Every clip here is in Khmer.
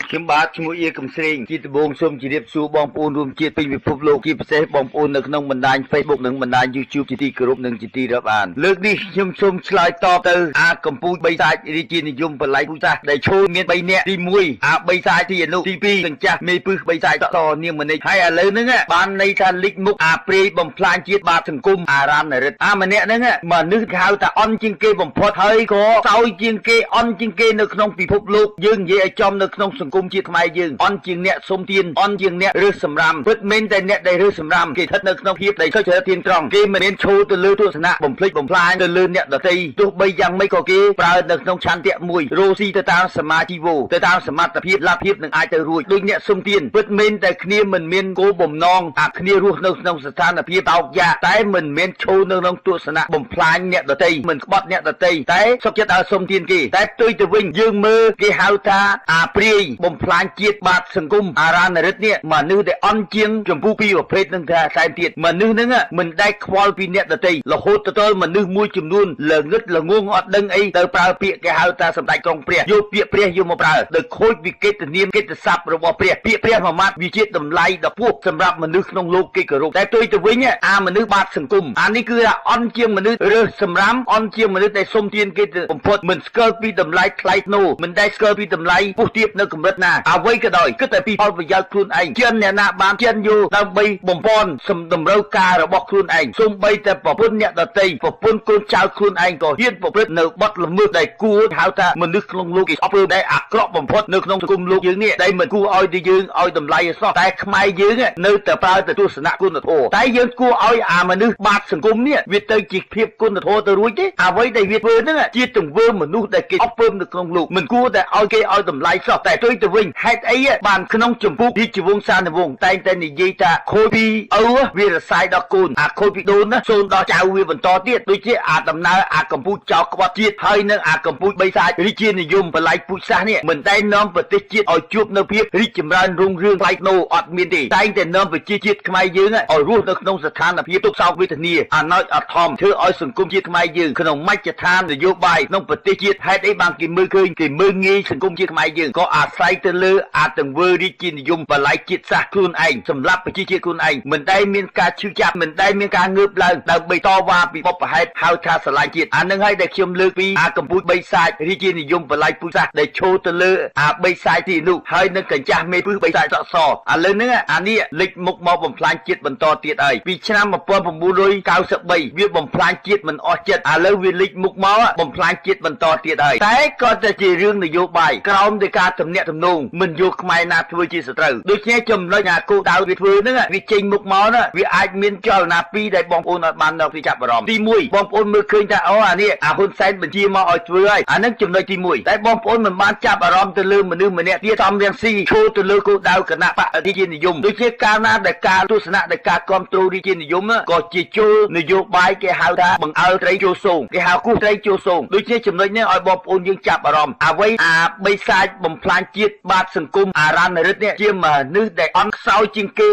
ខ្ញុំបាទឈ្មោះអៀកំស្រីជាដំបងសូមជម្រាបសួរបងប្អូនរួមជាតិពេញពិភពលោកជាពិសេសបងប្អូននៅក្នុងបណ្ដាញ Facebook និងបណ្ដាញ YouTube ជាទីគោរពនិងជាទីរាប់អានលើកនេះខ្ញុំសូមឆ្លើយតបទៅអាកម្ពុជា3សាច់រាជានិយមបល័យពូសាសដែលឈោមាន3នាក់ទី1អា3សាច់ទីអនុទី2កញ្ចាស់មេពឹស3សាច់តនាងមនិចហើយឥឡូវហ្នឹងបានន័យថាលិចមុខអាព្រាយបំផ្លាញជាតិបាតសង្គមអារ៉ានរិទ្ធអាម្នាក់ហ្នឹងមនុស្សគេហៅថាអន់ជាងគេបំផុតហើយក៏សោយជាងគេអន់ជាងគេនៅក្នុងពិភពលោកយើងនិយាយឲ្យចំនៅក្នុងសង្គមជាតិខ្មែរយើងអន់ជាងអ្នកសុំទានអន់ជាងអ្នករើសសម្រាមពិតមែនតែអ្នកដែលរើសសម្រាមគេស្ថិតនៅក្នុងភាពដែលសុចរិតទៀងត្រង់គេមិនមែនឈោទៅលើទស្សនៈបំភ្លេចបំផ្លាញទៅលើអ្នកដទៃទោះបីយ៉ាងម៉េចក៏គេប្រើនៅក្នុងឆន្ទៈមួយរស់ស៊ីទៅតាមសមាជីវោទៅតាមសមត្ថភាពលទ្ធភាពនឹងអាចទៅរួចដូចអ្នកសុំទានពិតមែនតែគ្នាមិនមានគោលបំណងអាគ្នារស់នៅក្នុងស្ថានភាពតោកយ៉ាតែមិនមែនឈោនៅក្នុងទស្សនៈបំផ្លាញអ្នកដទៃមិនក្បត់អ្នកដទៃតែសុខចិត្តឲ្យសុំទានគេតែផ្ទុយទៅវិញយើងមើលគេហៅថាអាព្រាយបំផ្លាញជាតិបាតសង្គមអារ៉ានរិទ្ធនេះមនុស្សដែលអន់ជាងចម្ពោះពីប្រភេទនឹងថាតែទៀតមនុស្សហ្នឹងមិនដែលខ្វល់ពីអ្នកដទៃរហូតទៅដល់មនុស្សមួយចំនួនល្ងឹតល្ងងអត់ដឹងអីទៅប្រើពាក្យគេហៅថាសម្ដេចក្រុងព្រះយកពាក្យព្រះយកមកប្រើដោយខូចពីកិត្តិនាមកិត្តិស័ព្ទរបស់ព្រះពាក្យព្រះមួយម៉ាត់វាជាតម្លៃដ៏ខ្ពស់សម្រាប់មនុស្សក្នុងលោកគេគោរពតែផ្ទុយទៅវិញអាមនុស្សបាតសង្គមអានេះគឺថាអន់ជាងមនុស្សរើសសម្រាមអន់ជាងមនុស្សដែលសុំទានគេបំផុតមិនស្គាល់ពីតម្លៃថ្លៃថ្នូរមិនដែលស្គាល់ពីតម្លៃពុះទាបនៅកម្រិតណាអ្វីក៏ដោយគិតតែពីផលប្រយោជន៍ខ្លួនឯងចិនអ្នកណាបានចិនយកដើម្បីបំពន់តម្រូវការរបស់ខ្លួនឯងសូម្បីតែប្រពន្ធអ្នកដទៃប្រពន្ធកូនចៅខ្លួនឯងក៏ហ៊ានប្រព្រឹត្តនៅបទល្មើសដែលគួរហៅថាមនុស្សក្នុងលោកគេអប់រំដែលអាក្រក់បំផុតនៅក្នុងសង្គមលោកយើងនេះដែលមិនគួរឲ្យយើងឲ្យតម្លៃឲ្យសោះតែខ្មែរយើងនៅតែប្រើតែទស្សនៈគុណធម៌តែយើងគួរឲ្យអាមនុស្សបាតសង្គមនេះវាទៅជាភាពគុណធម៌ទៅរួចទេអ្វីដែលវាធ្វើហ្នឹងជាទង្វើមនុស្សដែលគេអប់រំនៅក្នុងលោកមិនគួរតែឲ្យគេឲ្យតម្លៃសោះតែផ្ទុយទៅវិញហេតុអីបានក្នុងចម្ពោះរាជវង្សានុវង្សតែងតែនិយាយថាខូចពីឪវារសាយដល់កូនអាខូចពីដូនណាសូនដល់ចៅវាបន្តទៀតដូចជាអាដំណើរអាកម្ពុជាចោលក្បត់ជាតិហើយនឹងអាកម្ពុជាបីសាច់រាជានិយមបល័យពូជសាសន៍នេះមិនដែលនាំប្រទេសជាតិឲ្យជួបនៅភាពរីកចម្រើនរុងរឿងផ្លៃណូអត់មានទេតែងតែនាំប្រជាជាតិខ្មែរយើងឲ្យរស់នៅក្នុងស្ថានភាពទុក្ខសោកវេទនាអាណោចអធមធ្វើឲ្យសង្គមជាតិខ្មែរយើងក្នុងមជ្ឈដ្ឋាននយោបាយក្នុងប្រទេសជាតិហេតុអីបានគេមើលឃើញគេមើលងាយសង្គមជាតិខ្មែរយើងក៏អាស្រ័យទៅលើអាទង្វើរាជានិយមបល័យជាតិសាសន៍ខ្លួនឯងសម្រាប់ប្រជាជាតិខ្លួនឯងមិនដែលមានការឈឺចាប់មិនដែលមានការងើបឡើងដើម្បីតវ៉ាពីបបហេតុហៅថាស្រឡាញ់ជាតិអានឹងហើយដែលខ្ញុំលើកពីអាកម្ពុជាបីសាច់រាជានិយមបល័យពូជសាសន៍ដែលឈោទៅលើអាបីសាច់ទីនោះហើយនឹងកញ្ចាស់មេពឹសបីសាច់សក់សឥឡូវហ្នឹងអានេះលេចមុខមកបំផ្លាញជាតិបន្តទៀតហើយពីឆ្នាំ1993វាបំផ្លាញជាតិមិនអស់ចិត្តឥឡូវវាលេចមុខមកបំផ្លាញជាតិបន្តទៀតហើយតែក៏តែជារឿងនយោបាយក្រោមដោយការទំនាក់ទំនងមិនយកខ្មែរណាធ្វើជាសត្រូវដូច្នេះចំណុចអាគោលដៅវាធ្វើហ្នឹងវាចេញមុខមកណាវាអាចមានចលនាពីរដែលបងប្អូនអត់បាននៅពីចាប់អារម្មណ៍ទី1បងប្អូនមើលឃើញថាអូអានេះអាហ៊ុនសែនបញ្ជាមកឲ្យធ្វើហើយអាហ្នឹងចំណុចទី1តែបងប្អូនមិនបានចាប់អារម្មណ៍ទៅលើមនុស្សម្នាក់ទៀតសំរៀងស៊ីឈោទៅលើគោលដៅគណៈបករាជានិយមដូចជាកាលណាដែលការទស្សនៈដែលការគ្រប់គ្រងរាជានិយមក៏ជាចូលនយោបាយគេហៅថាបង្អើលត្រីចូលសងគេហៅគូត្រីចូលសងដូចជាចំណុចនេះឲ្យបងប្អូនយើងចាប់អារម្មណ៍អ្វីអាបីសាច់បំផ្លាញជាតិបាតសង្គមអារ៉ានរិទ្ធនេះជាមនុស្សដែលអន់ខ្សោយជាងគេ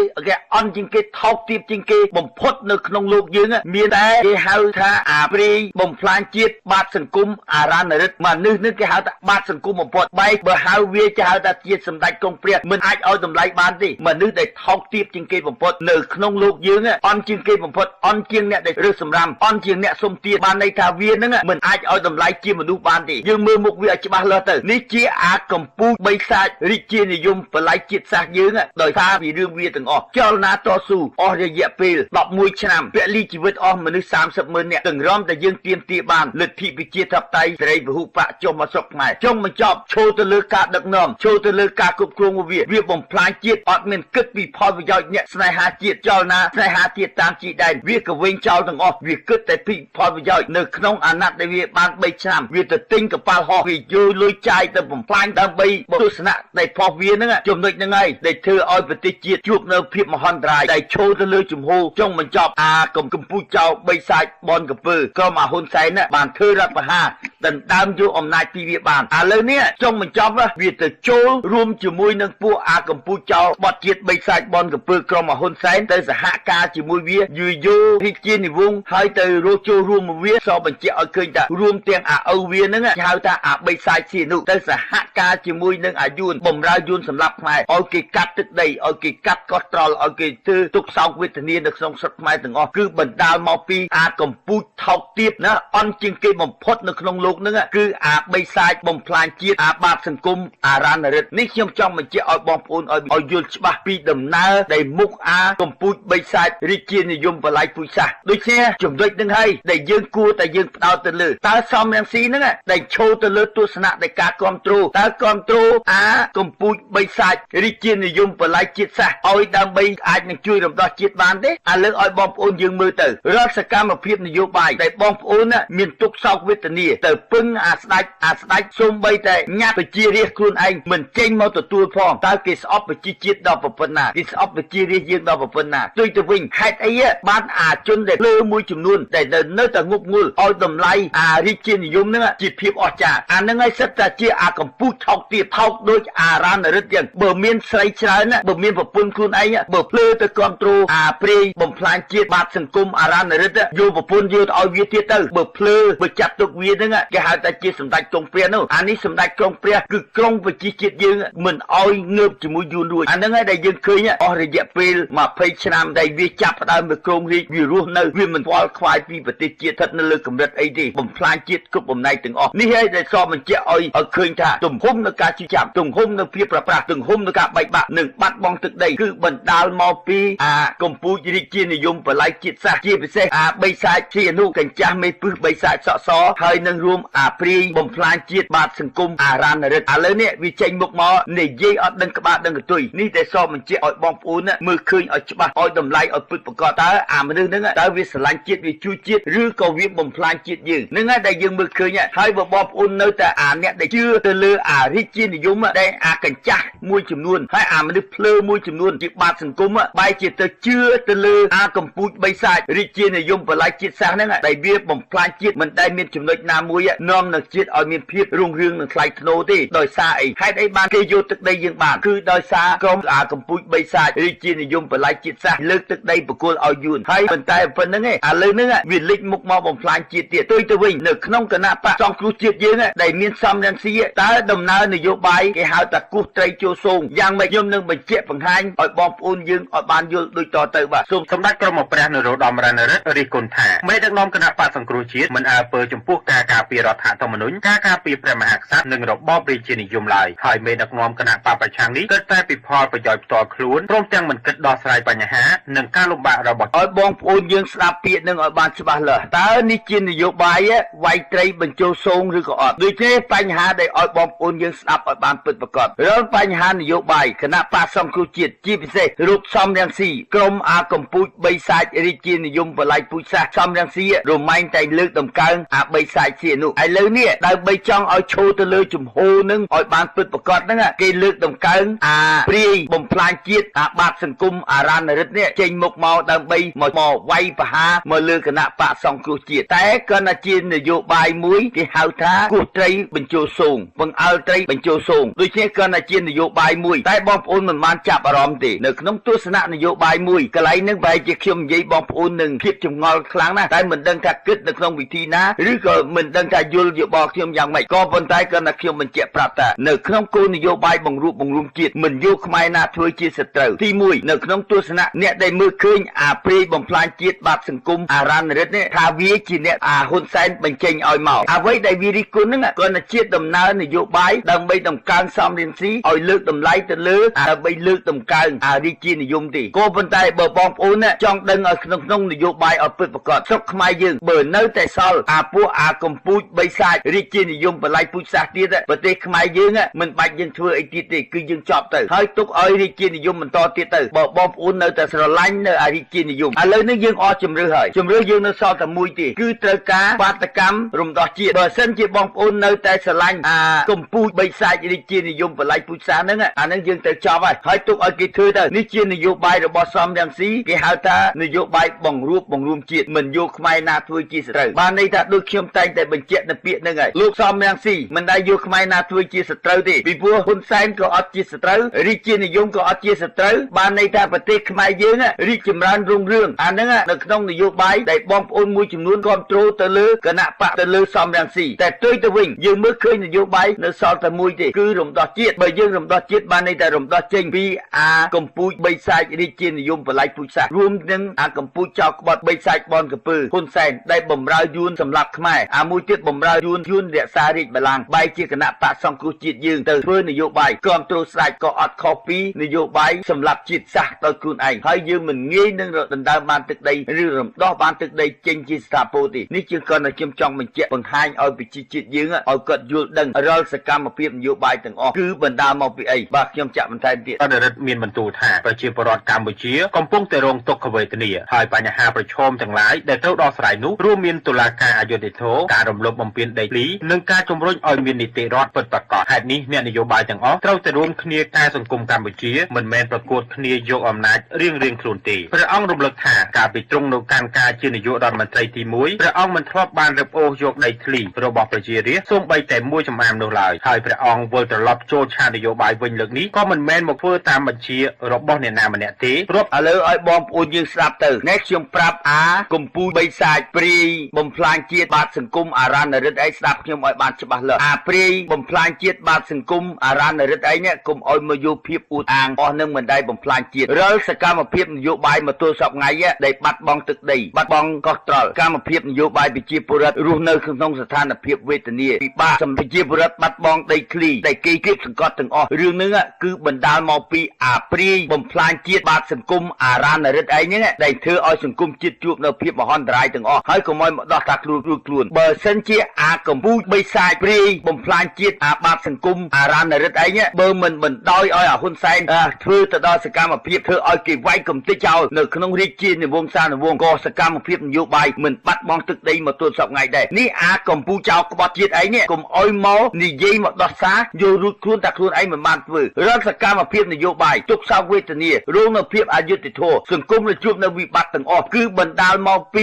អន់ជាងគេថោកទាបជាងគេបំផុតនៅក្នុងលោកយើងមានតែគេហៅថាអាព្រាយបំផ្លាញជាតិបាតសង្គមអារ៉ានរិទ្ធមនុស្សនេះគេហៅថាបាតសង្គមបំផុតបែកបើហៅវាជាហៅថាជាសម្ដេចក្រុងព្រះមិនអាចឲ្យតម្លៃបានទេមនុស្សដែលថោកទាបជាងគេបំផុតនៅក្នុងលោកយើងអន់ជាងគេបំផុតអន់ជាងអ្នកដែលរើសសម្រាមអន់ជាងអ្នកសុំទានបានន័យថាវានឹងមិនអាចឲ្យតម្លៃជាមនុស្សបានទេយើងមើលមុខវាឲ្យច្បាស់លាស់ទៅនេះជាអាកម្ពុជាបីសាច់រាជានិយមបល័យជាតិសាសន៍យើងដោយសារពីរឿងវាទាំងអស់ចលនាតស៊ូអស់រយៈពេល11ឆ្នាំពលីជីវិតអស់មនុស្ស30,000នាក់ទាំងរំតែយើងទាមទារបានលទ្ធិប្រជាធិបតេយ្យសេរីពហុបកចុះមកស្រុកខ្មែរចុងបញ្ចប់ឈោទៅលើការដឹកនាំឈោទៅលើការគ្រប់គ្រងវាបំផ្លាញជាតិអត់មានគិតពីផលប្រយោជន៍អ្នកស្នេហាជាតិចលនាស្នេហាជាតិតាមជីដែនវាក៏វិញចោលទាំងអស់វាគិតតែពីផលប្រយោជន៍នៅក្នុងអាណត្តិដែលវាបាន3ឆ្នាំវាទៅទិញកប៉ាល់ហោះវាយកលុយចាយទៅបំផ្លាញដើម្បីទស្សនៈដែលផុសវាហ្នឹងចំណុចហ្នឹងហើយដែលធ្វើឲ្យប្រទេសជាតិជួបនៅភាពមហន្តរាយដែលឈោទៅលើជំហរចុងបញ្ចប់អាកម្ពុជាចោលបីសាច់បនកំពើក្រុមអាហ៊ុនសែនបានធ្វើរដ្ឋប្រហារ ដណ្ដើមយកអំណាចពីវាបានឥឡូវនេះចង់បញ្ចប់វាទៅចូលរួមជាមួយនឹងពួកអាកម្ពុជាចោលបត់ជាតិបីសាច់បនកំពើក្រុមហ៊ុនសែនទៅសហការជាមួយវាយូយូរាជានិវង្សហើយទៅរកចូលរួមមួយវាសបញ្ជាក់ឲ្យឃើញថារួមទាំងអាឪវាហ្នឹងគេហៅថាអាបីសាច់ស៊ីនុទៅសហការជាមួយនឹងអាយួនបំរើយួនសម្រាប់ខ្មែរឲ្យគេកាត់ទឹកដីឲ្យគេកាត់កោះត្រល់ឲ្យគេធ្វើទុកសោកវេទនានៅក្នុងស្រុកខ្មែរទាំងអស់គឺបណ្ដាលមកពីអាកម្ពុជាថោកទាបណាអន់ជាងគេបំផុតនៅក្នុងលោកហ្នឹងគឺអាបីសាច់បំផ្លាញជាតិអាបាតសង្គមអារ៉ានរិទ្ធនេះខ្ញុំចង់បញ្ជាក់ឲ្យបងប្អូនឲ្យយល់ច្បាស់ពីដំណើរដែលមុខអាកម្ពុជាបីសាច់រាជានិយមបល័យពុជសាសដូច្នេះចំណុចហ្នឹងហើយដែលយើងគួរតែយើងផ្ដោតទៅលើតើសំរងស៊ីហ្នឹងដែលឈោទៅលើទស្សនៈនៃការគ្រប់គ្រងតើគ្រប់គ្រងអាកម្ពុជាបីសាច់រាជានិយមបល័យជាតិសាសឲ្យដើម្បីអាចនឹងជួយរំដោះជាតិបានទេឥឡូវឲ្យបងប្អូនយើងមើលទៅរាល់សកម្មភាពនយោបាយដែលបងប្អូនមានទុកសោកវេទនាទៅពឹងអាស្ដេចសូម្បីតែញាតិប្រជារាស្ត្រខ្លួនឯងមិនចេញមកទទួលផងតើគេស្អប់ប្រជាជាតិដល់ប៉ុណ្ណាគេស្អប់ប្រជារាស្ត្រយើងដល់ប៉ុណ្ណាទុយទៅវិញហេតុអីបានអាជនដែលលើមួយចំនួនដែលនៅតែងប់ងល់ឲ្យតម្លៃអារាជានិយមហ្នឹងជាភាពអស្ចារ្យអាហ្នឹងហើយសិតតែជាអាកម្ពុជាថោកទាបថោកដូចអារ៉ានរិទ្ធយ៉ាងបើមានស្រីច្រើនបើមានប្រពន្ធខ្លួនឯងបើភ្លើទៅគ្រប់គ្រងអាព្រាយបំផ្លាញជាតិបាតសង្គមអារ៉ានរិទ្ធយកប្រពន្ធយកទៅឲ្យវាទៀតទៅបើភ្លើបើចាត់ទុកវាហ្នឹងគេហៅថាជាសម្ដេចក្រុងព្រះនោះអានេះសម្ដេចក្រុងព្រះគឺក្រុងប្រជាជាតិយើងមិនឲ្យងើបជាមួយយួនរួចអាហ្នឹងហើយដែលយើងឃើញអស់រយៈពេល20ឆ្នាំដែលវាចាប់ផ្ដើមនៅក្រុងរាជវារស់នៅវាមិនខ្វល់ខ្វាយពីប្រទេសជាតិស្ថិតនៅលើកម្រិតអីទេបំផ្លាញជាតិគ្រប់បំណែកទាំងអស់នេះហើយដែលសបញ្ជាក់ឲ្យឃើញថាទំហំនៃការជិះចាប់ទំហំនៃភាពប្រប្រាស់ទំហំនៃការបែកបាក់និងបាត់បង់ទឹកដីគឺបណ្ដាលមកពីអាកម្ពុជារាជានិយមបល័យជាតិសាសជាពិសេសអាបីសាច់ជាអនុកញ្ចាស់មេពឹសបីសាច់សក់សហើយនឹងរួមអាព្រាយបំផ្លាញជាតិបាតសង្គមអារ៉ានរិទ្ធឥឡូវនេះវាចេញមុខមកនិយាយអត់ដឹងក្បាលដឹងកន្ទុយនេះតែសបញ្ជាក់ឲ្យបងប្អូនមើលឃើញឲ្យច្បាស់ឲ្យតម្លៃឲ្យពិតប្រាកដតើអាមនុស្សហ្នឹងតើវាស្រឡាញ់ជាតិវាជួយជាតិឬក៏វាបំផ្លាញជាតិយើងហ្នឹងហើយដែលយើងមើលឃើញហើយបើបងប្អូននៅតែអាអ្នកដែលជឿទៅលើអារាជានិយមដែលអាកញ្ចាស់មួយចំនួនហើយអាមនុស្សភ្លើមួយចំនួនជាបាតសង្គមបែរជាទៅជឿទៅលើអាកម្ពុជាបីសាច់រាជានិយមបល័យជាតិសាសហ្នឹងដែលវាបំផ្លាញជាតិមិនដែលមានចំណុចណាមួយនាំនៅជាតិឲ្យមានភាពរុងរឿងនិងថ្លៃថ្នូរទេដោយសារអីហេតុអីបានគេយកទឹកដីយើងបានគឺដោយសារក្រុមអាកម្ពុជាបីសាច់រាជានិយមបល័យជាតិសាសលើកទឹកដីបកគលឲ្យយួនហើយប៉ុន្តែប៉ុណ្្នឹងឯងឥឡូវហ្នឹងវាលេចមុខមកបំផ្លាញជាតិទៀតទុយទៅវិញនៅក្នុងគណៈបកសង្គ្រោះជាតិយើងដែលមានសំរងស៊ីតើដំណើរនយោបាយគេហៅថាគោះត្រីចូលសងយ៉ាងម៉េចខ្ញុំនឹងបញ្ជាក់បង្ហាញឲ្យបងប្អូនយើងឲ្យបានយល់ដូចតទៅបាទសូមសម្ដេចក្រមព្រះនរោត្តមរណរដ្ឋរិះគន់ថាមេដឹកនាំគណៈបកសង្គ្រោះជាតិមិនអើពើចំពោះការការពាររដ្ឋធម្មនុញ្ញការការពារព្រះមហាក្សត្រនិងរបបរាជានិយមឡើយហើយមេដឹកនាំគណៈបកប្រឆាំងនេះគិតតែពីផលប្រយោជន៍ផ្ទាល់ខ្លួនព្រមទាំងមិនគិតដោះស្រាយបញ្ហានិងការលំបាករបស់ឲ្យបងប្អូនយើងស្ដាប់ពាក្យនឹងឲ្យបានច្បាស់លាស់តើនេះជានយោបាយវាយត្រីបញ្ចូលសងឬក៏អត់ដូច្នេះបញ្ហាដែលឲ្យបងប្អូនយើងស្ដាប់ឲ្យបានពិតប្រាកដរាល់បញ្ហានយោបាយគណៈបកសង្គ្រោះជាតិជាពិសេសរូបសំរងស៊ីក្រុមអាកម្ពុជាបីសាច់រាជានិយមបល័យពុជសាសសំរងស៊ីរមែងតែលើកតម្កើងអាបីសាច់ស៊ីនោះឥឡូវនេះដើម្បីចង់ឲ្យឈោទៅលើជំហរនឹងឲ្យបានពិតប្រាកដហ្នឹងគេលើកតម្កើងអាព្រាយបំផ្លាញជាតិអាបាតសង្គមអារ៉ានរិទ្ធនេះចេញមុខមកដើម្បីមកវាយប្រហារមកលើគណៈបកសង្គ្រោះជាតិតែក៏ណាជានយោបាយមួយគេហៅថាគោះត្រីបញ្ចូលសងបង្អើលត្រីបញ្ចូលសងដូច្នេះក៏ណាជានយោបាយមួយតែបងប្អូនមិនបានចាប់អារម្មណ៍ទេនៅក្នុងទស្សនៈនយោបាយមួយកន្លែងហ្នឹងប្រហែលជាខ្ញុំនិយាយបងប្អូននឹងភាពចម្ងល់ខ្លាំងណាស់តែមិនដឹងថាគិតនៅក្នុងវិធីណាឬក៏មិនដឹងថាយល់យោបល់ខ្ញុំយ៉ាងម៉េចក៏ប៉ុន្តែក៏ណាខ្ញុំបញ្ជាក់ប្រាប់ថានៅក្នុងគោលនយោបាយបង្រួបបង្រួមជាតិមិនយកខ្មែរណាធ្វើជាសត្រូវទី1នៅក្នុងទស្សនៈអ្នកដែលមើលឃើញអាព្រាយបំផ្លាញជាតិបាតសង្គមអារ៉ានរិទ្ធនេះថាវាជាអ្នកអាហ៊ុនសែនបញ្ចេញឲ្យមកអ្វីដែលវារិះគន់ហ្នឹងក៏ណាជាដំណើរនយោបាយដើម្បីតម្កើងសំរងស៊ីឲ្យលើកតម្លៃទៅលើដើម្បីលើកតម្កើងអារាជានិយមទេក៏ប៉ុន្តែបើបងប្អូនចង់ដឹងឲ្យក្នុងនយោបាយឲ្យពិតប្រាកដស្រុកខ្មែរយើងបើនៅតែសល់អាពួកអាកម្ពុជាបីសាច់រាជានិយមបល័យពុជសាសទៀតប្រទេសខ្មែរយើងមិនបាច់យើងធ្វើអីទៀតទេគឺយើងចប់ទៅហើយទុកឲ្យរាជានិយមបន្តទៀតទៅបើបងប្អូននៅតែស្រឡាញ់នៅអារាជានិយមឥឡូវនេះយើងអស់ជំរឿហើយជំរឿយើងនៅសល់តែមួយទេគឺត្រូវការបាតកម្មរំដោះជាតិបើសិនជាបងប្អូននៅតែស្រឡាញ់អាកម្ពុជាបីសាច់រាជានិយមបល័យពុជសាសហ្នឹងអាហ្នឹងយើងត្រូវចប់ហើយទុកឲ្យគេធ្វើទៅនេះជានយោបាយរបស់សំរងស៊ីគេហៅថានយោបាយបង្រួបបង្រួមជាតិមិនយកខ្មែរណាធ្វើជាសត្រូវបានន័យថាដូចខ្ញុំតែងតែបញ្ជាក់ ជាក់នៅពាក្យហ្នឹងហើយលោកសំរងស៊ីមិនដែលយកខ្មែរណាធ្វើជាសត្រូវទេពីព្រោះហ៊ុនសែនក៏អត់ជាសត្រូវរាជានិយមក៏អត់ជាសត្រូវបានន័យថាប្រទេសខ្មែរយើងរីកចម្រើនរុងរឿងអាហ្នឹងនៅក្នុងនយោបាយដែលបងប្អូនមួយចំនួនគ្រប់គ្រងទៅលើគណៈបកទៅលើសំរងស៊ីតែផ្ទុយទៅវិញយើងមើលឃើញនយោបាយនៅសល់តែមួយទេគឺរំដោះជាតិបើយើងរំដោះជាតិបានន័យថារំដោះចេញពីកម្ពុជាបីសាច់រាជានិយមបល័យពូជសាសន៍រួមនឹងកម្ពុជាចោលក្បត់បីសាច់បនកំពើហ៊ុនសែនដែលបំរើយួនសម្រាប់ខ្មែរមួយទៀតបំរើយួនរក្សារាជបល្ល័ង្កបែរជាគណៈបកសង្គ្រោះជាតិយើងទៅធ្វើនយោបាយគ្រប់គ្រងស្ដេចក៏អត់ខុសពីនយោបាយសម្រាប់ជាតិសាសន៍ដោយខ្លួនឯងហើយយើងមិនងាយនឹងដណ្ដើមបានទឹកដីឬរំដោះបានទឹកដីចេញជាស្ថាពរទេនេះជាគាត់ដែលខ្ញុំចង់បញ្ជាក់បង្ហាញឲ្យប្រជាជាតិយើងឲ្យគាត់យល់ដឹងរាល់សកម្មភាពនយោបាយទាំងអស់គឺបណ្ដាលមកពីអីបាទខ្ញុំចាក់បន្ថែមទៀតអនុរដ្ឋមានបន្ទូលថាប្រជាពលរដ្ឋកម្ពុជាកំពុងតែរងទុក្ខវេទនាហើយបញ្ហាប្រឈមទាំងឡាយដែលត្រូវដោះស្រាយនោះរួមមានតុលាការអយុត្តិធម៌ការរំលោភបំពានដីធ្លីនិងការជំរុញឲ្យមាននីតិរដ្ឋពិតប្រាកដហេតុនេះអ្នកនយោបាយទាំងអស់ត្រូវតែរួមគ្នាការសង្គមកម្ពុជាមិនមែនប្រកួតគ្នាយកអំណាចរៀងៗខ្លួនទេព្រះអង្គរំលឹកថាការពីទ្រង់នៅកាន់ការជានាយករដ្ឋមន្ត្រីទី1ព្រះអង្គមិនធ្លាប់បានរឹបអូសយកដីធ្លីរបស់ប្រជារាស្ត្រសូម្បីតែមួយចំអាមនោះឡើយហើយព្រះអង្គវិលត្រឡប់ចូលឆាកនយោបាយវិញលើកនេះក៏មិនមែនមកធ្វើតាមបញ្ជារបស់អ្នកណាម្នាក់ទេរាប់ឥឡូវឲ្យបងប្អូនយើងស្ដាប់ទៅនេះខ្ញុំប្រាប់កម្ពុជាបីសាច់ព្រាយបំផ្លាញជាតិបាតសង្គមអារ៉ានរិទ្ធអីស្ដាប់ខ្ញុំឲ្យបានច្បាស់លាស់ព្រាយបំផ្លាញជាតិបាតសង្គមអារ៉ានរិទ្ធអីនេះកុំឲ្យមកយកភាពអួតអាងអស់នឹងមិនដែលបំផ្លាញជាតិរាល់សកម្មភាពនយោបាយមកទល់សពថ្ងៃដែលបាត់បង់ទឹកដីបាត់បង់កោះត្រល់កម្មភាពនយោបាយប្រជាពលរដ្ឋរស់នៅក្នុងស្ថានភាពវេទនាពិបាកសម្ប្រជាពលរដ្ឋបាត់បង់ដីធ្លីដែលគេគៀបសង្កត់ទាំងអស់រឿងនេះគឺបណ្ដាលមកពីព្រាយបំផ្លាញជាតិបាតសង្គមអារ៉ានរិទ្ធអីហ្នឹងដែលធ្វើឲ្យសង្គមជាតិជួបនៅភាពមហន្តរាយទាំងអស់ហើយកុំឲ្យមកដោះថាខ្លួនបើសិនជាកម្ពុជាបីសាច់ព្រាយបំផ្លាញជាតិបាតសង្គមអារ៉ានរិទ្ធអីហ្នឹងបើមិនបណ្ដោយឲ្យហ៊ុនសែនធ្វើទៅដល់សកម្មភាពធ្វើឲ្យគេវាយកំទេចចោលនៅក្នុងរាជានិវង្សានុវង្សក៏សកម្មភាពនយោបាយមិនបាត់បង់ទឹកដីមកទល់សពថ្ងៃដែរនេះកម្ពុជាចោលក្បត់ជាតិអីនេះកុំអោយមកនិយាយមកដោះសារយករួចខ្លួនតែខ្លួនឯងមិនបានធ្វើរាល់សកម្មភាពនយោបាយទុកសោកវេទនារងនៅភាពអយុត្តិធម៌សង្គមជួបនៅវិបត្តិទាំងអស់គឺបណ្ដាលមកព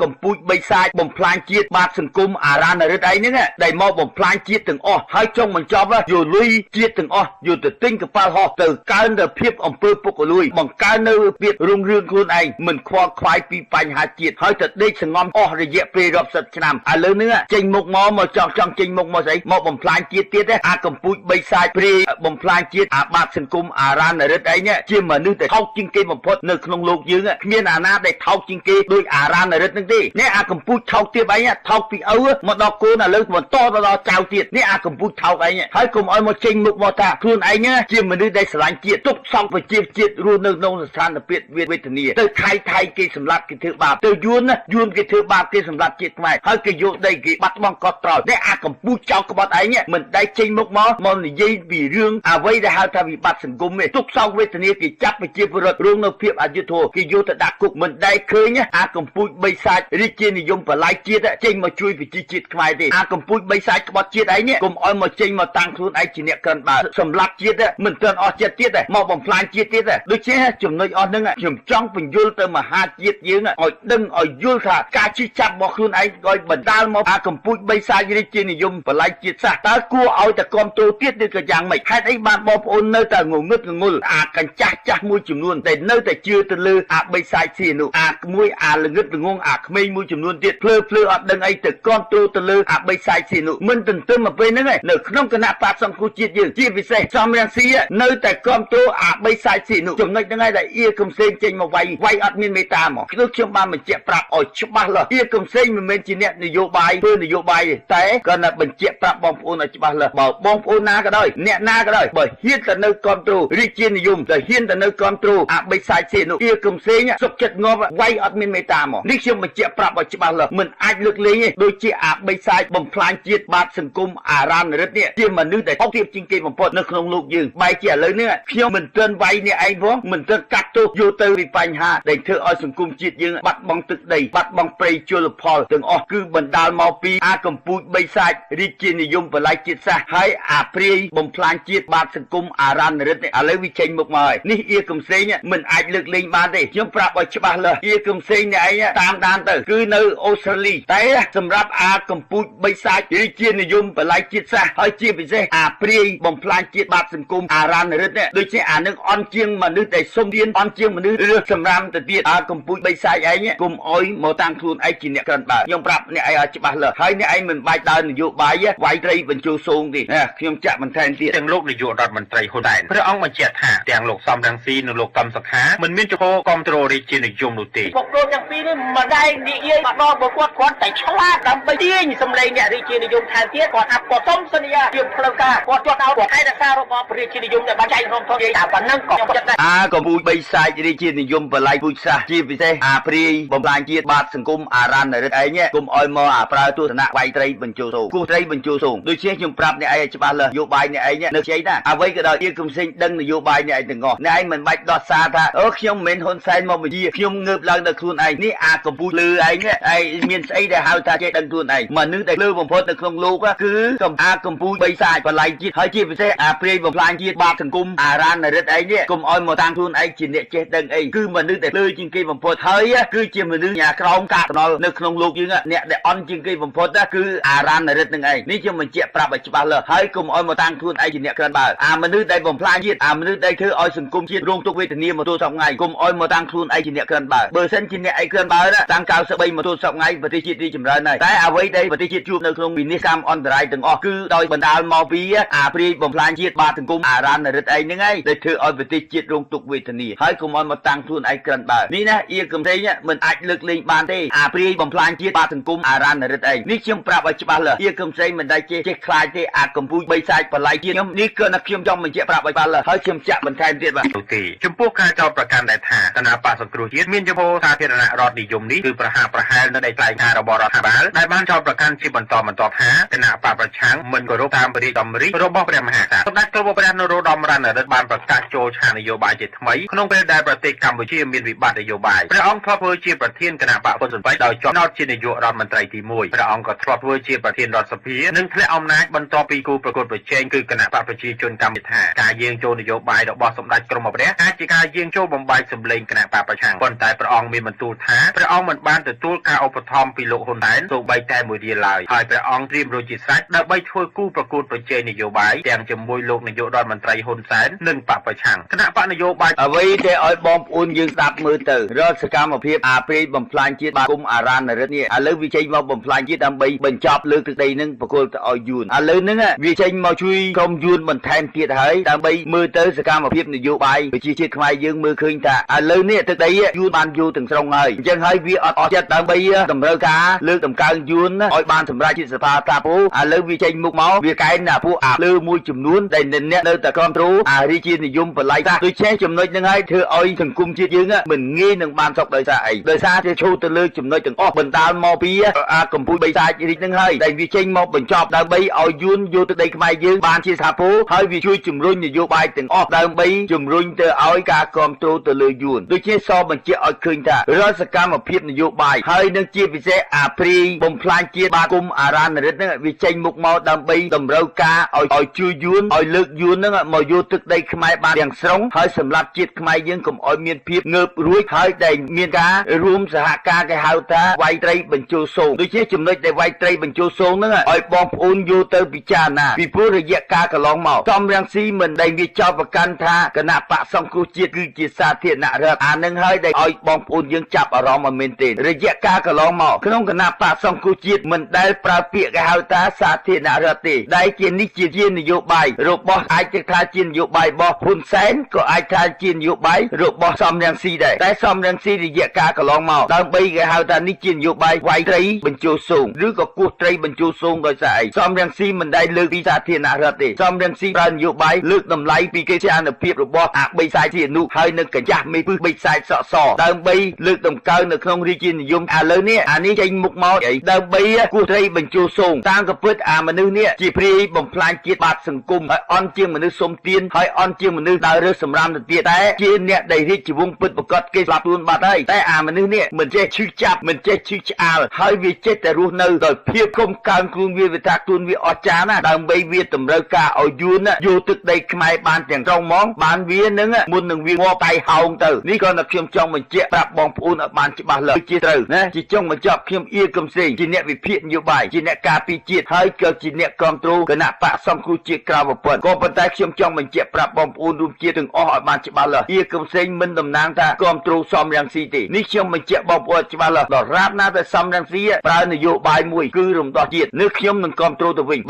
ីកម្ពុជាបីសាច់បំផ្លាញជាតិបាតសង្គមអារ៉ានរិទ្ធអីហ្នឹងដែលមកបំផ្លាញជាតិទាំងអស់ហើយចុងបញ្ចប់យកលុយជាតិទាំងអស់យកទៅទិញកប៉ាល់ហោះទៅកើនទៅភាពអំពើពុករលួយបង្កើននៅភាពរុងរឿងខ្លួនឯងមិនខ្វល់ខ្វាយពីបញ្ហាជាតិហើយទៅដេកសងំអស់រយៈពេលរាប់សិបឆ្នាំឥឡូវនេះចេញមុខមកចង់ចេញមុខមកស្អីមកបំផ្លាញជាតិទៀតទេកម្ពុជាបីសាច់ព្រាយបំផ្លាញជាតិបាតសង្គមអារ៉ានរិទ្ធអីនេះជាមនុស្សដែលថោកជាងគេបំផុតនៅក្នុងលោកយើងគ្មានអាណាដែលថោកជាងគេដោយអារ៉ានរិទ្ធនឹងទេនេះកម្ពុជាថោកទៀតអីថោកពីឪមកដល់កូនឥឡូវបន្តទៅដល់ចៅទៀតនេះកម្ពុជាថោកអីហើយកុំឲ្យមកចេញមុខមកថាខ្លួនឯងជាមនុស្សដែលស្រឡាញ់ជាតិទុកសោកប្រជាជាតិរស់នៅក្នុងស្ថានភាពវេទនាទៅថៃគេសម្លាប់គេធ្វើបាបទៅយួនគេធ្វើបាបគេសម្លាប់ជាតិខ្មែរហើយគេយកដីគេបាត់បង់កោះត្រល់នេះកម្ពុជាចោលក្បត់ឯងមិនដែលចេញមុខមកនិយាយពីរឿងអ្វីដែលហៅថាវិបត្តិសង្គមទេទុកសោកវេទនាគេចាប់ប្រជាពលរដ្ឋរងនៅភាពអយុត្តិធម៌គេយកទៅដាក់គុកមិនដែលឃើញកម្ពុជាបីសាច់រាជានិយមបល័យជាតិចេញមកជួយប្រជាជាតិខ្មែរទេកម្ពុជាបីសាច់ក្បត់ជាតិឯងកុំឲ្យមកចេញមកតាំងខ្លួនឯងជាអ្នកក្រិនបើសម្លាប់ជាតិមិនទាន់អស់ចិត្តទៀតទេមកបំផ្លាញជាតិទៀតទេដូច្នេះចំណុចអស់ហ្នឹងខ្ញុំចង់បញ្យល់ទៅមហាជាតិយើងឲ្យដឹងឲ្យយល់ថាការជិះចាប់របស់ខ្លួនឯងឲ្យបណ្ដាលមកកម្ពុជាបីសាច់រាជានិយមបល័យជាតិសាសតើគួរឲ្យតែគ្រប់គ្រងទៀតឬក៏យ៉ាងម៉េចហេតុអីបានបងប្អូននៅតែងងឹតងងុលកញ្ចាស់ចាស់មួយចំនួនដែលនៅតែជឿទៅលើបីសាច់ស៊ីនោះមួយល្ងឹតល្ងងក្មេងមួយចំនួនទៀតភ្លើអត់ដឹងអីទៅគ្រប់គ្រងទៅលើបីសាច់ស៊ីនោះមិនទន្ទឹមមកពេលហ្នឹងឯងនៅក្នុងគណៈបកសង្គ្រោះជាតិយើងជាពិសេសសំរងស៊ីនៅតែគ្រប់គ្រងបីសាច់ស៊ីនោះចំណុចហ្នឹងឯងដែលអៀកំសេងចេញមកវាយអត់មានមេត្តាមកគឺខ្ញុំបានបញ្ជាក់ប្រាប់ឲ្យច្បាស់លាស់អៀកំសេងមិនមែនជាអ្នកនយោបាយធ្វើនយោបាយទេតែគាត់តែបញ្ជាក់ប្រាប់បងប្អូនឲ្យច្បាស់លាស់បើបងប្អូនណាក៏ដោយអ្នកណាក៏ដោយបើហ៊ានទៅនៅគ្រប់គ្រងរាជានិយមទៅហ៊ានទៅនៅគ្រប់គ្រងបីសាច់ស៊ីនោះអៀកំសេងសុខចិត្តងាប់វាយអត់មានមេត្តាមកនេះខ្ញុំបញ្ជាក់ប្រាប់ឲ្យច្បាស់លាស់មិនអាចលើកលែងទេដូចជាបីសាច់បំផ្លាញជាតិបាតសង្គមអារ៉ានរិទ្ធនេះជាមនុស្សដែលថោកទាបជាងគេបំផុតនៅក្នុងលោកយើងបែរជាឥឡូវនេះខ្ញុំមិនទាន់វាយនេះឯងផងមិនទាន់កាត់ទោសយកទៅពីបញ្ហាដែលធ្វើឲ្យសង្គមជាតិយើងបាត់បង់ទឹកដីបាត់បង់ព្រៃជលផលទាំងអស់គឺបណ្ដាលមកពីកម្ពុជាបីសាច់រាជានិយមបល័យជាតិសាសន៍ហើយព្រាយបំផ្លាញជាតិបាតសង្គមអារ៉ានរិទ្ធនេះឥឡូវវាចេញមុខមកហើយនេះអៀកំសេងមិនអាចលើកលែងបានទេខ្ញុំប្រាប់ឲ្យច្បាស់លាស់អៀកំសេងនេះឯងតាមដានទៅគឺនៅអូស្ត្រាលីតែសម្រាប់ អាកម្ពុជាបិសាចរាជានិយមបល័យជាតិសាសហើយជាពិសេសអាព្រាយបំផ្លាញជាតិបាតសង្គមអារ៉ានរិទ្ធដូចជាអានឹងអន់ជាងមនុស្សដែលសុំរៀនអន់ជាងមនុស្សរើសសម្រាមទៅទៀតអាកម្ពុជាបិសាចឯងគុំអុយមកតាំងខ្លួនឯងជាអ្នកក្រិនបើខ្ញុំប្រាប់អ្នកឯងឲ្យច្បាស់លាស់ហើយអ្នកឯងមិនបាច់ដើរនយោបាយវាយត្រីបញ្ជូសងទេខ្ញុំចាក់បន្ថែមទៀត ទាំងលោកនាយករដ្ឋមន្ត្រីហ៊ុនសែនព្រះអង្គបញ្ជាក់ថាទាំងលោកសំរងស៊ីនិងលោកកំសុខាមិនមានចំហគាំទ្ររាជានិយមនោះទេពួកលោកទាំងពីរនេះមិនដែលនិយាយមកដល់បើគាត់គ្រាន់តែឆ្លាតដើម្បីទាញសម្លេងអ្នករាជានិយមថែមទៀតគាត់ថាគាត់សុំសន្យាជាផ្លូវការគាត់ជាប់ឲ្យពួកឯកសាររបស់រាជានិយមដែលបានចែកក្នុងធនធានតែប៉ុណ្ណឹងក៏ខ្ញុំចិត្តដែរអាកម្ពុជាបិសាចរាជានិយមបល័យពូជសាសជាពិសេសអាព្រាយបំផ្លាញជាតិបាតសង្គមអារ៉ានរិទ្ធឯងគុំអុយមកអាប្រើទស្សនៈវាយត្រីបញ្ជូសងគោះត្រីបញ្ជូសងដូចជាខ្ញុំប្រាប់អ្នកឯងច្បាស់លាស់នយោបាយអ្នកឯងនៅខ្ចីណាអ្វីក៏ដោយជាគំសេងដឹងនយោបាយអ្នកឯងទាំងអស់អ្នកឯងមិនបាច់ដោះសារថាអូខ្ញុំមិនមែនហ៊ុនសែនមកបញ្ជាខ្ញុំងើបឡើងដល់ខ្លួនឯងនេះអាកម្ពុជាលើឯងមានស្អីដែលហៅថាចេះដឹងខ្លួនឯងមនុស្សដែលលើបំផុតនៅក្នុងលោកគឺអាកម្ពុជាបិសាចបល័យជាតិហើយជាពិសេសអាព្រាយបំផ្លាញជាតិបាតសង្គមអារ៉ានរិទ្ធឯងនេះគុំអុយមកតាំងខ្លួនឯងជាអ្នកចេះដឹងអីគឺមនុស្សដែលលើជាងគេបំផុតហើយគឺជាមនុស្សញ៉ាក្រោមកាកណ្ដុរនៅក្នុងលោកយើងអ្នកដែលអន់ជាងគេបំផុតគឺអារ៉ានរិទ្ធនឹងឯងនេះខ្ញុំបញ្ជាក់ប្រាប់ឲ្យច្បាស់លាស់ហើយគុំអុយមកតាំងខ្លួនឯងជាអ្នកក្រិនបើអាមនុស្សដែលបំផ្លាញជាតិអាមនុស្សដែលធ្វើឲ្យសង្គមជាតិរងទុក្ខវេទនាមកទល់សពថ្ងៃគុំអុយមកតាំងខ្លួនឯងជាអ្នកក្រិនបើសិនជាអ្នកឯងក្រិនបើតាំង93មកទល់សពថ្ងៃប្រទេសជាតិរីចម្រើនហើយតែអ្វីដែលប្រទេសជាតិជួបនៅក្នុងវិនិច្ឆ័យកម្មអន្តរាយទាំងអស់គឺដោយបណ្ដាលមកពីអាព្រាយបំផ្លាញជាតិបាតសង្គមអារ៉ានរិទ្ធឯងហ្នឹងឯងដែលធ្វើឲ្យប្រទេសជាតិរងទុក្ខវេទនាហើយគុំអុយមកតាំងខ្លួនឯងក្រិនបើនេះណាអៀកំទេងមិនអាចលើកលែងបានទេអាព្រាយបំផ្លាញជាតិបាតសង្គមអារ៉ានរិទ្ធឯងនេះខ្ញុំប្រាប់ឲ្យច្បាស់លាស់អៀកំទេងមិនដែលចេះខ្លាចទេអាកម្ពុជាបិសាចបល័យជាតិខ្ញុំនេះគឺខ្ញុំចង់បញ្ជាក់ប្រាប់ឲ្យបានហើយខ្ញុំចាក់បន្ថែមទៀតបាទទេចំពោះការចោទប្រកាន់ដែលថាគណៈបក្សសង្គ្រោះជាតិមានចំហសាធារណរដ្ឋនិយមនេះគឺប្រហែលនៅនៃផ្នែកការរបស់រដ្ឋាភិបាលដែលបានចោទប្រកាន់ជាបន្តបន្ទាប់ថាគណៈបកប្រឆាំងមិនគោរពតាមព្រះរាជដំរីរបស់ព្រះមហាក្សត្រសម្ដេចក្រមព្រះនរោត្តមរណរដ្ឋបានប្រកាសចូលឆាកនយោបាយជាថ្មីក្នុងពេលដែលប្រទេសកម្ពុជាមានវិបត្តិនយោបាយព្រះអង្គធ្លាប់ធ្វើជាប្រធានគណៈបកហ៊ុនស៊ុនប៉ៃដោយជាប់ជានាយករដ្ឋមន្ត្រីទី1ព្រះអង្គក៏ធ្លាប់ធ្វើជាប្រធានរដ្ឋសភានិងធ្លាក់អំណាចបន្ទាប់ពីគូប្រកួតប្រជែងគឺគណៈបកប្រជាជនកម្ពុជាថាការយាងចូលនយោបាយរបស់សម្ដេចក្រមព្រះអាចជាការយាងចូលបំបែកសម្លេងគណៈបកប្រឆាំងប៉ុន្តែព្រះអង្គមានបន្ទូលថាព្រះអង្គមិនបានទទួលការឧបត្ថម្ភពីលោកហ៊ុនសែនទោះបីតែមួយរៀលឡើយហើយព្រះអង្គត្រៀមរួចជាស្រេចដើម្បីធ្វើគូប្រកួតប្រជែងនយោបាយទាំងជាមួយលោកនាយករដ្ឋមន្ត្រីហ៊ុនសែននិងបកប្រឆាំងគណៈបកនយោបាយអ្វីដែលឲ្យបងប្អូនយើងស្ដាប់មើលទៅរដ្ឋសកម្មភាពអាព្រាយបំផ្លាញជាតិបាតគុំអារ៉ានរិទ្ធនេះឥឡូវវាចេញមកបំផ្លាញជាតិដើម្បីបញ្ចប់លើកទឹកដីនឹងបកគលទៅឲ្យយួនឥឡូវហ្នឹងវាចេញមកជួយក្រុមយួនបន្ថែមទៀតហើយដើម្បីមើលទៅសកម្មភាពនយោបាយប្រជាជាតិខ្មែរយើងមើលឃើញថាឥឡូវនេះទឹកដីយួនបានយកទាំងស្រុងហើយអញ្ចឹងហើយវាអត់អស់ចិត្តដើម្បីតម្រូវការលើកតម្កើងយួនឲ្យបានសម្រេចជាសភាតាពោឥឡូវវាចេញមុខមកវាកែណាពួកអាលើមួយចំនួនដែលអ្នកនៅតែគ្រប់គ្រងអារាជានិយមបល័យសាដូចជាចំណុចហ្នឹងហើយធ្វើឲ្យសង្គមជាតិយើងមិនងាយនឹងបានសុខដោយសារអីដោយសារតែឈូទៅលើចំណុចទាំងអស់បណ្ដាលមកពីអាកម្ពុជាបិសាចរាជហ្នឹងហើយដែលវាចេញមកបញ្ចប់ដើម្បីឲ្យយួនយកទឹកដីខ្មែរយើងបានជាសហពលហើយវាជួយជំរុញនយោបាយទាំងអស់ដើម្បីជំរុញទៅឲ្យការគ្រប់គ្រងទៅលើយួនដូចជាសបញ្ជាក់ឲ្យឃើញថារដ្ឋសកម្មភាពនយោបាយហើយនឹងជាពិសេសអាព្រាយបំផ្លាញជាតិបាតគុំអារ៉ានរិទ្ធហ្នឹងវាចេញមុខមកដើម្បីតម្រូវការឲ្យជួយយួនឲ្យលើកយួនហ្នឹងមកយកទឹកដីខ្មែរបានទាំងស្រុងហើយសម្រាប់ជាតិខ្មែរយើងកុំឲ្យមានភាពងើបរួចហើយដែលមានការរួមសហការគេហៅថាវាយត្រីបញ្ជូសងដូចជាចំណុចដែលវាយត្រីបញ្ជូសងហ្នឹងឲ្យបងប្អូនយកទៅពិចារណាពីព្រោះរយៈកាលកន្លងមកសំរងស៊ីមិនដែលវាចោទប្រកាន់ថាគណៈបកសង្គ្រោះជាតិគឺជាសាធារណរដ្ឋអានឹងហើយដែលឲ្យបងប្អូនយើងចាប់អារម្មណ៍ឲ្យមែនទេរយៈកាលកន្លងមកក្នុងគណៈបកសង្គ្រោះជាតិមិនដែលប្រើពាក្យគេហៅថាសាធារណរដ្ឋទេដែលជានេះជានយោបាយរបស់អាចទៅថាជានយោបាយរបស់ហ៊ុនសែនក៏អាចថាជានយោបាយរបស់សំរងស៊ីដែរតែសំរងស៊ីរយៈកាលកន្លងមកដើម្បីគេហៅថានេះជានយោបាយវាយត្រីបញ្ជូសងឬក៏គោះត្រីបញ្ជូសងដោយសារអីសំរងស៊ីមិនដែលលើកពីសាធារណរដ្ឋទេសំរងស៊ីប្រើនយោបាយលើកតម្លៃពីកិច្ចការអនុភាពរបស់អាបិសាយជានុហើយនឹងកញ្ចាស់មេពឹសបិសាយសក់សដើម្បីលើកតម្កើងនៅក្នុងរាជានិយមឥឡូវនេះអានេះចេញមុខមកដើម្បីគោះត្រីបញ្ជូសងតាមកពិតអាមនុស្សនេះជាព្រាយបំផ្លាញជាតិបាតសង្គមហើយអន់ជាងមនុស្សសុំទានហើយអន់ជាងមនុស្សដើររើសសម្រាមទៅទៀតតែជាអ្នកដែលរាជវង្សពិតប្រកបគេស្លាប់ខ្លួនបាត់ហើយតែអាមនុស្សនេះមិនចេះឈឺចាប់មិនចេះឈឺឆ្អាលហើយវាចេះតែរស់នៅដោយភាពខំកើងខ្លួនវាថាខ្លួនវាអស្ចារ្យណាស់ដើម្បីវាតម្រូវការឲ្យយួនយកទឹកដីខ្មែរបានទាំងត្រង់ហ្មងបានវានឹងមុននឹងវាងាប់ដៃហោងទៅនេះក៏ខ្ញុំចង់បញ្ជាក់ប្រាប់បងប្អូនឲ្យបានច្បាស់លាស់ជាត្រូវណាជាចុងបញ្ចប់ខ្ញុំអៀកំសេងជា ជាអ្នកវិភាគនយោបាយជាអ្នកការពារជាតិហើយក៏ជាអ្នកគ្រប់គ្រងគណៈបកសង្គ្រោះជាតិក្រៅប្រព័ន្ធក៏ប៉ុន្តែខ្ញុំចង់បញ្ជាក់ប្រាប់បងប្អូនរួមជាតិទាំងអស់ឲ្យបានច្បាស់លាស់កំសែងមិនតំណាងថាគ្រប់គ្រងសំរងស៊ីទេនេះខ្ញុំបញ្ជាក់បងប្អូនច្បាស់លាស់ដរាបណាតែសំរងស៊ីប្រើនយោបាយមួយគឺរំដោះជាតិនៅខ្ញុំនឹងគ្រប់គ្រងទៅវិញ